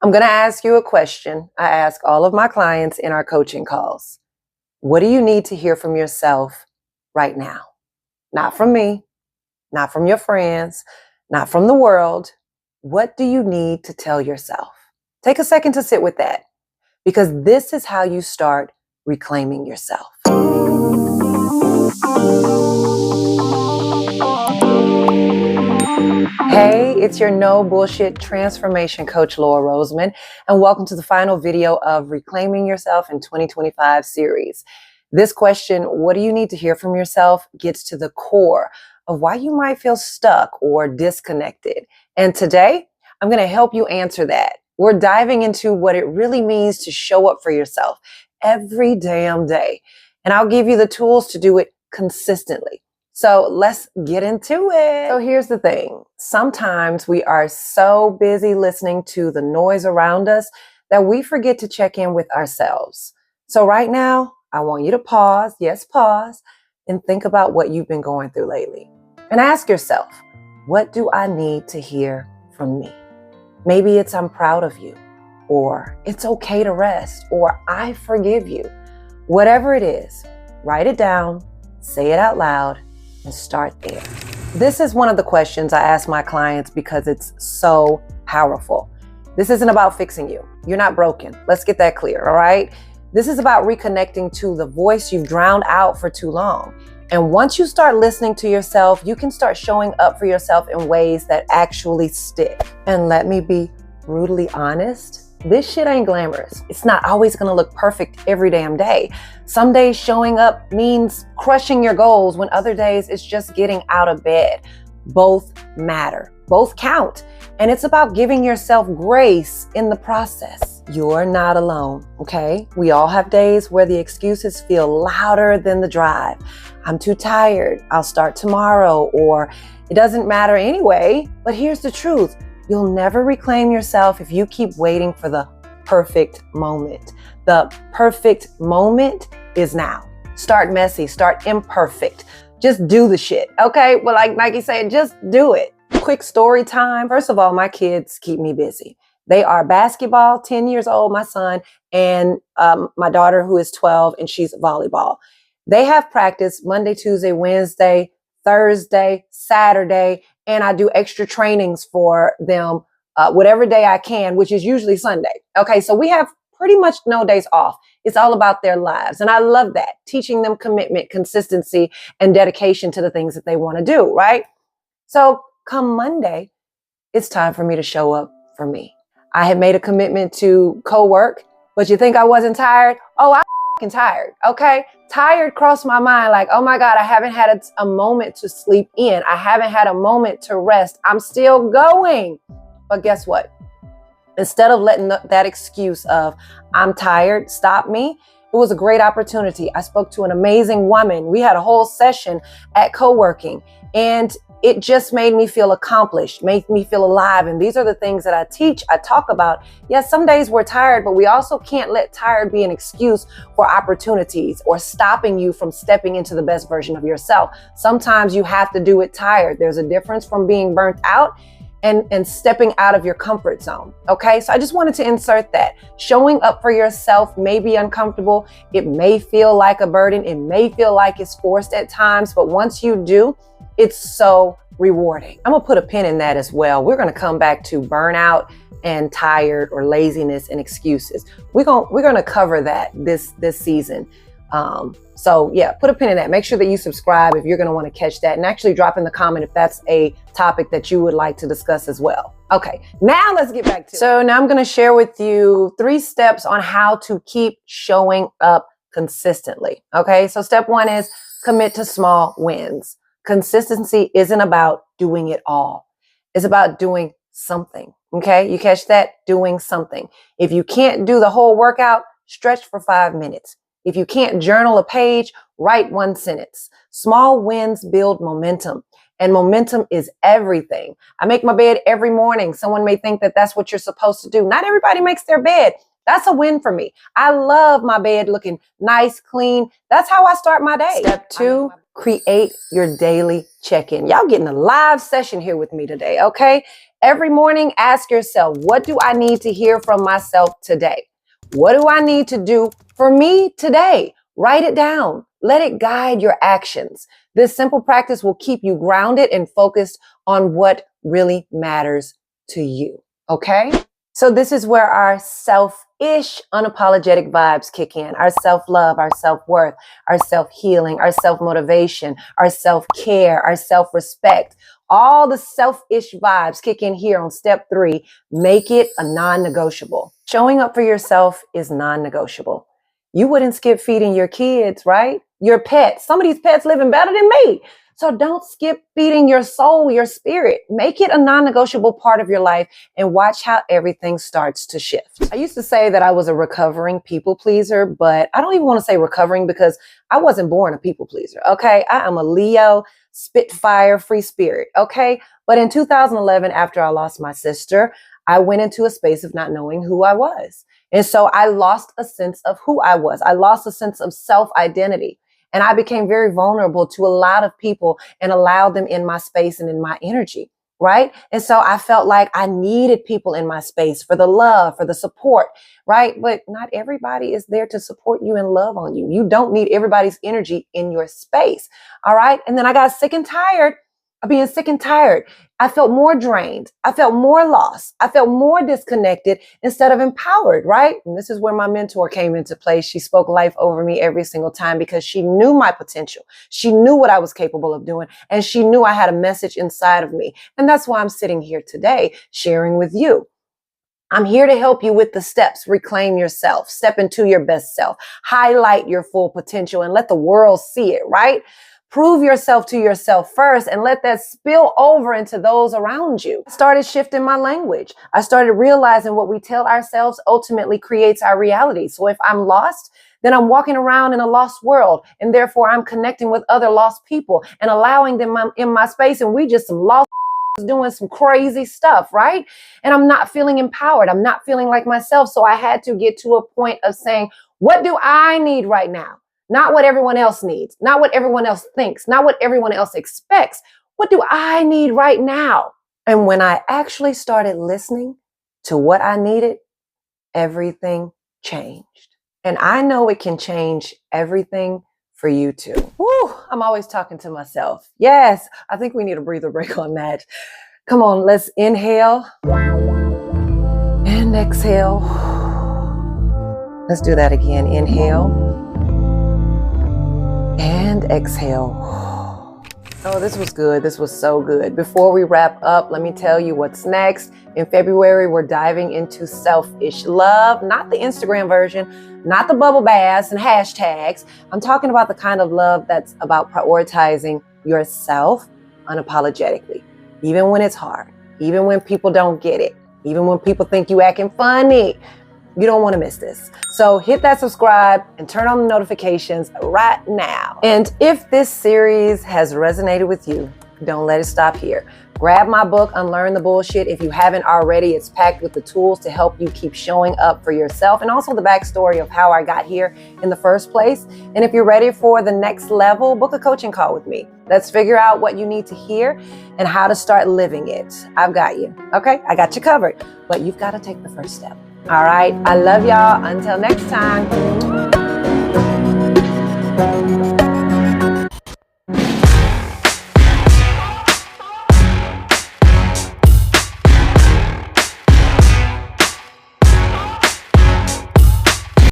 I'm going to ask you a question I ask all of my clients in our coaching calls. What do you need to hear from yourself right now? Not from me, not from your friends, not from the world. What do you need to tell yourself? Take a second to sit with that, because this is how you start reclaiming yourself. Hey, it's your no bullshit transformation coach, Lora Rosemon, and welcome to the final video of Reclaiming Yourself in 2025 series. This question, what do you need to hear from yourself, gets to the core of why you might feel stuck or disconnected. And today, I'm going to help you answer that. We're diving into what it really means to show up for yourself every damn day. And I'll give you the tools to do it consistently. So let's get into it. So here's the thing. Sometimes we are so busy listening to the noise around us that we forget to check in with ourselves. So right now, I want you to pause, and think about what you've been going through lately. And ask yourself, what do I need to hear from me? Maybe it's I'm proud of you, or it's okay to rest, or I forgive you. Whatever it is, write it down, say it out loud, and start there. This is one of the questions I ask my clients because it's so powerful. This isn't about fixing you. You're not broken. Let's get that clear, all right? This is about reconnecting to the voice you've drowned out for too long. And once you start listening to yourself, you can start showing up for yourself in ways that actually stick. And let me be brutally honest, this shit ain't glamorous. It's not always gonna look perfect every damn day. Some days showing up means crushing your goals, when other days it's just getting out of bed. Both matter, both count. And it's about giving yourself grace in the process. You're not alone, okay? We all have days where the excuses feel louder than the drive. I'm too tired, I'll start tomorrow, or it doesn't matter anyway. But here's the truth. You'll never reclaim yourself if you keep waiting for the perfect moment. The perfect moment is now. Start messy, start imperfect. Just do the shit, okay? Well, like Nike said, just do it. Quick story time. First of all, my kids keep me busy. They are basketball, 10 years old, my son, and my daughter who is 12, and she's volleyball. They have practice Monday, Tuesday, Wednesday, Thursday, Saturday, and I do extra trainings for them whatever day I can, which is usually Sunday. Okay, so we have pretty much no days off. It's all about their lives. And I love that, teaching them commitment, consistency, and dedication to the things that they want to do, right? So come Monday, it's time for me to show up for me. I had made a commitment to co-work, but you think I wasn't tired? Oh, I'm fucking tired, okay? Tired crossed my mind like, oh my God, I haven't had a moment to sleep in. I haven't had a moment to rest. I'm still going. But guess what? Instead of letting that excuse of I'm tired stop me, it was a great opportunity. I spoke to an amazing woman. We had a whole session at co-working, and it just made me feel accomplished, made me feel alive. And these are the things that I teach, I talk about. Yes, some days we're tired, but we also can't let tired be an excuse for opportunities or stopping you from stepping into the best version of yourself. Sometimes you have to do it tired. There's a difference from being burnt out and stepping out of your comfort zone. Okay, so I just wanted to insert that. Showing up for yourself may be uncomfortable. It may feel like a burden. It may feel like it's forced at times, but once you do, it's so rewarding. I'm gonna put a pin in that as well. We're gonna come back to burnout and tired or laziness and excuses. We're gonna cover that this season. So yeah, put a pin in that. Make sure that you subscribe if you're gonna wanna catch that, and actually drop in the comment if that's a topic that you would like to discuss as well. Okay, now let's get back to it. So now I'm gonna share with you 3 steps on how to keep showing up consistently. Okay, so step 1 is commit to small wins. Consistency isn't about doing it all. It's about doing something. Okay, you catch that? Doing something. If you can't do the whole workout, stretch for 5 minutes. If you can't journal a page, write 1 sentence. Small wins build momentum, and momentum is everything. I make my bed every morning. Someone may think that that's what you're supposed to do. Not everybody makes their bed. That's a win for me. I love my bed looking nice, clean. That's how I start my day. Step 2, create your daily check-in. Y'all getting a live session here with me today, okay? Every morning, ask yourself, what do I need to hear from myself today? What do I need to do for me today? Write it down. Let it guide your actions. This simple practice will keep you grounded and focused on what really matters to you. Okay? So this is where our selfish, unapologetic vibes kick in. Our self-love, our self-worth, our self-healing, our self-motivation, our self-care, our self-respect. All the selfish vibes kick in here on step 3. Make it a non-negotiable. Showing up for yourself is non-negotiable. You wouldn't skip feeding your kids, right? Your pets. Some of these pets living better than me. So don't skip feeding your soul, your spirit. Make it a non-negotiable part of your life and watch how everything starts to shift. I used to say that I was a recovering people pleaser, but I don't even want to say recovering because I wasn't born a people pleaser, okay? I am a Leo, Spitfire, free spirit, okay? But in 2011, after I lost my sister, I went into a space of not knowing who I was. And so I lost a sense of who I was. I lost a sense of self-identity. And I became very vulnerable to a lot of people and allowed them in my space and in my energy, right? And so I felt like I needed people in my space for the love, for the support, right? But not everybody is there to support you and love on you. You don't need everybody's energy in your space, all right? And then I got sick and tired of being sick and tired. I felt more drained. I felt more lost. I felt more disconnected instead of empowered, right? And this is where my mentor came into play. She spoke life over me every single time because she knew my potential. She knew what I was capable of doing, and she knew I had a message inside of me. And that's why I'm sitting here today sharing with you. I'm here to help you with the steps. Reclaim yourself, step into your best self, highlight your full potential, and let the world see it, right? Prove yourself to yourself first and let that spill over into those around you. I started shifting my language. I started realizing what we tell ourselves ultimately creates our reality. So if I'm lost, then I'm walking around in a lost world, and therefore I'm connecting with other lost people and allowing them in my space, and we just some lost doing some crazy stuff, right? And I'm not feeling empowered. I'm not feeling like myself. So I had to get to a point of saying, what do I need right now? Not what everyone else needs, not what everyone else thinks, not what everyone else expects. What do I need right now? And when I actually started listening to what I needed, everything changed. And I know it can change everything for you too. Woo, I'm always talking to myself. Yes, I think we need a breather break on that. Come on, let's inhale and exhale. Let's do that again. Inhale and exhale. Oh, this was good. This was so good. Before we wrap up, let me tell you what's next. In February, we're diving into selfish love, not the Instagram version, not the bubble baths and hashtags. I'm talking about the kind of love that's about prioritizing yourself unapologetically, even when it's hard, even when people don't get it, even when people think you acting funny. You don't want to miss this. So hit that subscribe and turn on the notifications right now. And if this series has resonated with you, don't let it stop here. Grab my book, Unlearn the Bullshit. If you haven't already, it's packed with the tools to help you keep showing up for yourself and also the backstory of how I got here in the first place. And if you're ready for the next level, book a coaching call with me. Let's figure out what you need to hear and how to start living it. I've got you. Okay, I got you covered, but you've got to take the first step. All right, I love y'all. Until next time.